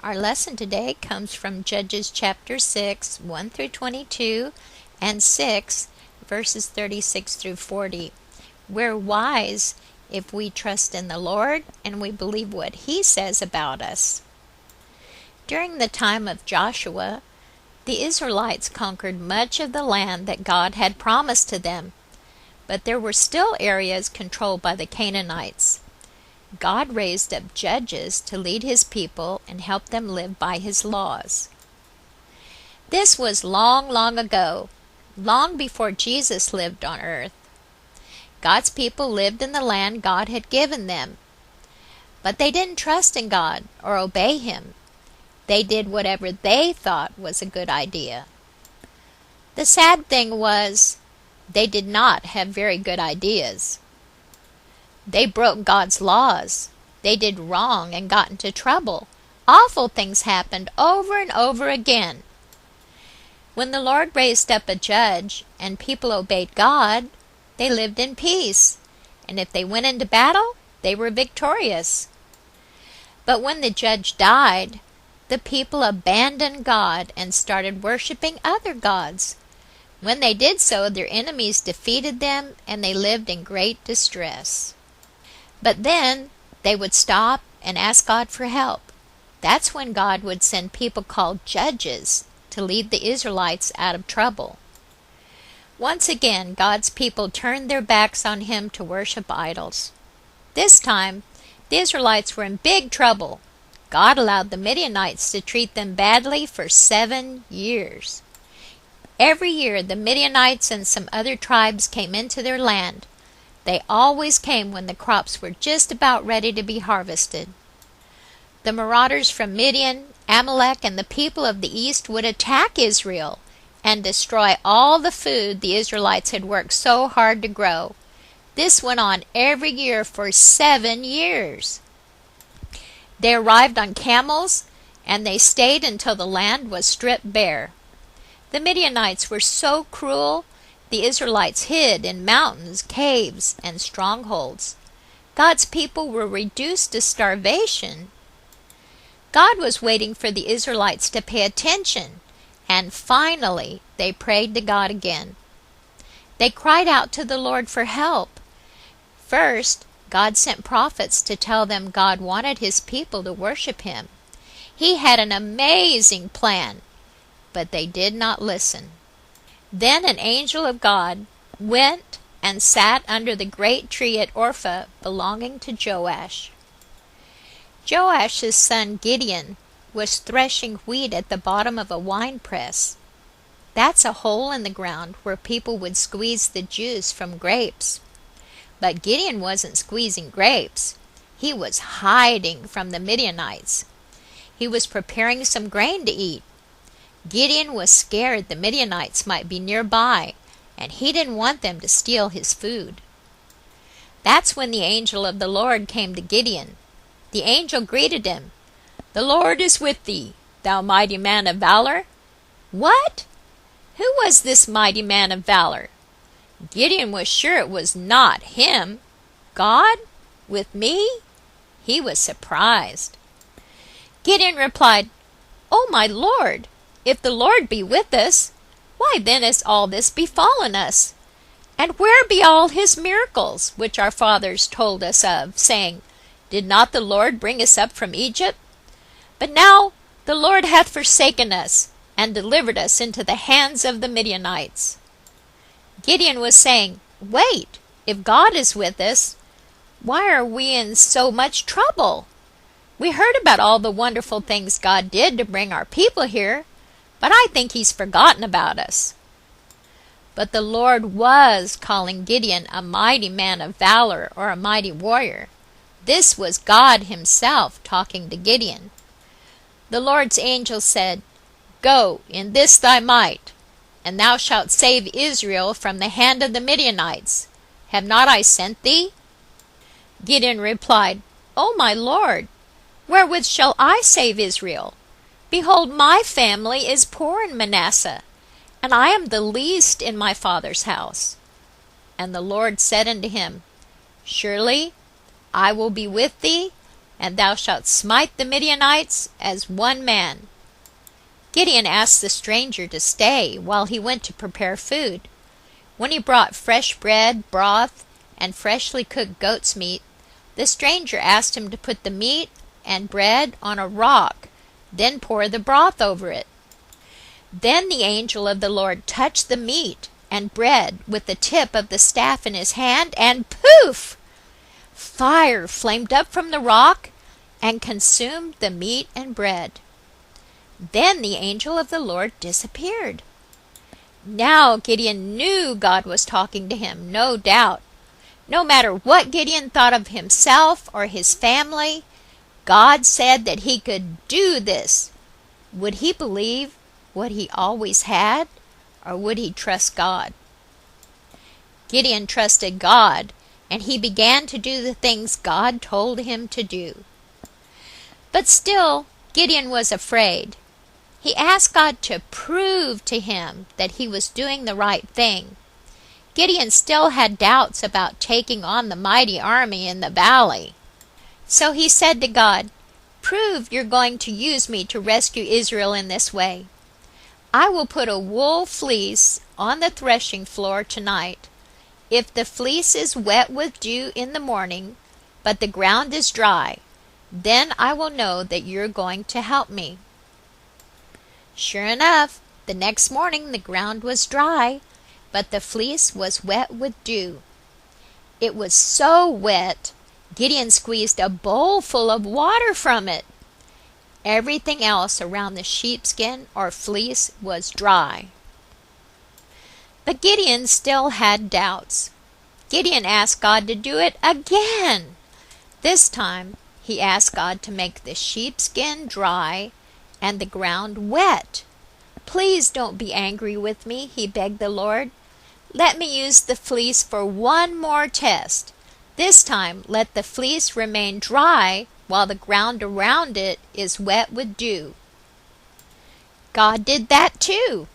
Our lesson today comes from Judges chapter 6, 1 through 22, and 6, verses 36 through 40. We're wise if we trust in the Lord and we believe what He says about us. During the time of Joshua, the Israelites conquered much of the land that God had promised to them, but there were still areas controlled by the Canaanites. God raised up judges to lead His people and help them live by His laws. This was long, long ago, long before Jesus lived on earth. God's people lived in the land God had given them, but they didn't trust in God or obey Him. They did whatever they thought was a good idea. The sad thing was, they did not have very good ideas. They broke God's laws. They did wrong and got into trouble. Awful things happened over and over again. When the Lord raised up a judge and people obeyed God, they lived in peace, and if they went into battle, they were victorious. But when the judge died, the people abandoned God and started worshiping other gods. When they did so, their enemies defeated them, and they lived in great distress. But then they would stop and ask God for help. That's when God would send people called judges to lead the Israelites out of trouble. Once again, God's people turned their backs on Him to worship idols. This time, the Israelites were in big trouble. God allowed the Midianites to treat them badly for 7 years. Every year, the Midianites and some other tribes came into their land. They always came when the crops were just about ready to be harvested. The marauders from Midian, Amalek, and the people of the east would attack Israel and destroy all the food the Israelites had worked so hard to grow. This went on every year for 7 years. They arrived on camels, and they stayed until the land was stripped bare. The Midianites were so cruel, the Israelites hid in mountains, caves, and strongholds. God's people were reduced to starvation. God was waiting for the Israelites to pay attention, and finally they prayed to God again. They cried out to the Lord for help. First, God sent prophets to tell them God wanted His people to worship Him. He had an amazing plan, but they did not listen. Then an angel of God went and sat under the great tree at Orpha belonging to Joash. Joash's son Gideon was threshing wheat at the bottom of a wine press. That's a hole in the ground where people would squeeze the juice from grapes. But Gideon wasn't squeezing grapes. He was hiding from the Midianites. He was preparing some grain to eat. Gideon was scared the Midianites might be nearby, and he didn't want them to steal his food. That's when the angel of the Lord came to Gideon. The angel greeted him. "The Lord is with thee, thou mighty man of valor." What? Who was this mighty man of valor? Gideon was sure it was not him. God? With me? He was surprised. Gideon replied, "Oh, my Lord, if the Lord be with us, why then is all this befallen us? And where be all His miracles, which our fathers told us of, saying, Did not the Lord bring us up from Egypt? But now the Lord hath forsaken us, and delivered us into the hands of the Midianites." Gideon was saying, "Wait, if God is with us, why are we in so much trouble? We heard about all the wonderful things God did to bring our people here, but I think He's forgotten about us." But the Lord was calling Gideon a mighty man of valor or a mighty warrior. This was God Himself talking to Gideon. The Lord's angel said, "Go in this thy might, and thou shalt save Israel from the hand of the Midianites. Have not I sent thee?" Gideon replied, "O my Lord, wherewith shall I save Israel? Behold, my family is poor in Manasseh, and I am the least in my father's house." And the Lord said unto him, "Surely I will be with thee, and thou shalt smite the Midianites as one man." Gideon asked the stranger to stay while he went to prepare food. When he brought fresh bread, broth, and freshly cooked goat's meat, the stranger asked him to put the meat and bread on a rock, then pour the broth over it. Then the angel of the Lord touched the meat and bread with the tip of the staff in his hand, and poof! Fire flamed up from the rock and consumed the meat and bread. Then the angel of the Lord disappeared. Now Gideon knew God was talking to him, no doubt. No matter what Gideon thought of himself or his family, God said that he could do this. Would he believe what he always had, or would he trust God? Gideon trusted God, and he began to do the things God told him to do. But still, Gideon was afraid. He asked God to prove to him that he was doing the right thing. Gideon still had doubts about taking on the mighty army in the valley. So he said to God, "Prove you're going to use me to rescue Israel in this way. I will put a wool fleece on the threshing floor tonight. If the fleece is wet with dew in the morning, but the ground is dry, then I will know that you're going to help me." Sure enough, the next morning the ground was dry, but the fleece was wet with dew. It was so wet, Gideon squeezed a bowl full of water from it. Everything else around the sheepskin or fleece was dry. But Gideon still had doubts. Gideon asked God to do it again. This time, he asked God to make the sheepskin dry and the ground wet. "Please don't be angry with me," he begged the Lord. "Let me use the fleece for one more test. This time, let the fleece remain dry while the ground around it is wet with dew." God did that too.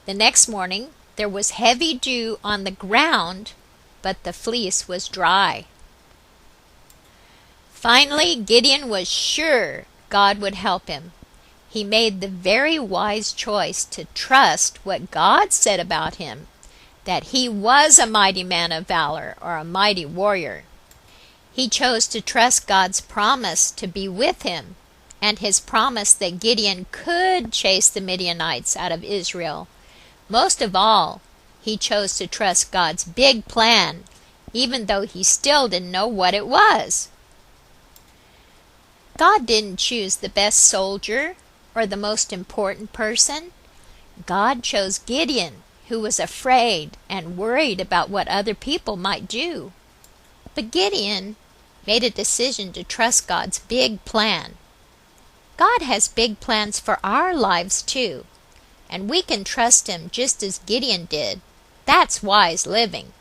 The next morning, there was heavy dew on the ground, but the fleece was dry. Finally, Gideon was sure God would help him. He made the very wise choice to trust what God said about him, that he was a mighty man of valor or a mighty warrior. He chose to trust God's promise to be with him, and his promise that Gideon could chase the Midianites out of Israel. Most of all, he chose to trust God's big plan, even though he still didn't know what it was. God didn't choose the best soldier or the most important person. God chose Gideon, who was afraid and worried about what other people might do. But Gideon made a decision to trust God's big plan. God has big plans for our lives too, and we can trust him just as Gideon did. That's wise living.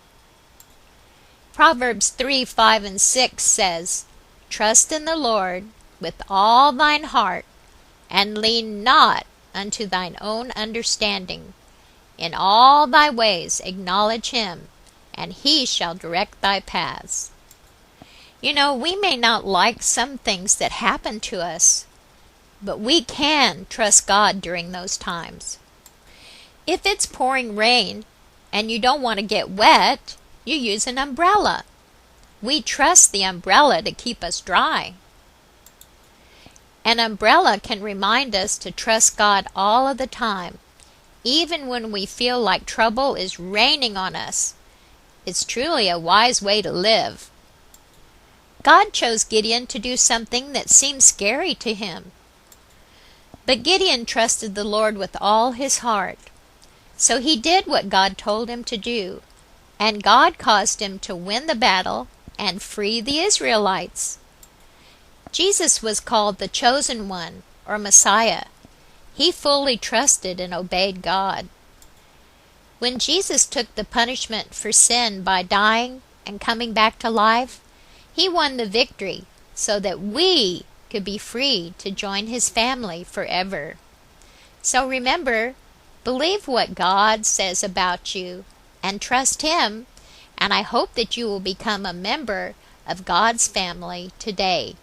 Proverbs 3:5 and 6 says, "Trust in the Lord with all thine heart, and lean not unto thine own understanding. In all thy ways acknowledge him, and he shall direct thy paths." You know, we may not like some things that happen to us, but we can trust God during those times. If it's pouring rain and you don't want to get wet, you use an umbrella. We trust the umbrella to keep us dry. An umbrella can remind us to trust God all of the time, even when we feel like trouble is raining on us. It's truly a wise way to live. God chose Gideon to do something that seemed scary to him. But Gideon trusted the Lord with all his heart. So he did what God told him to do, and God caused him to win the battle and free the Israelites. Jesus was called the Chosen One, or Messiah. He fully trusted and obeyed God. When Jesus took the punishment for sin by dying and coming back to life, he won the victory so that we could be free to join his family forever. So remember, believe what God says about you and trust him, and I hope that you will become a member of God's family today.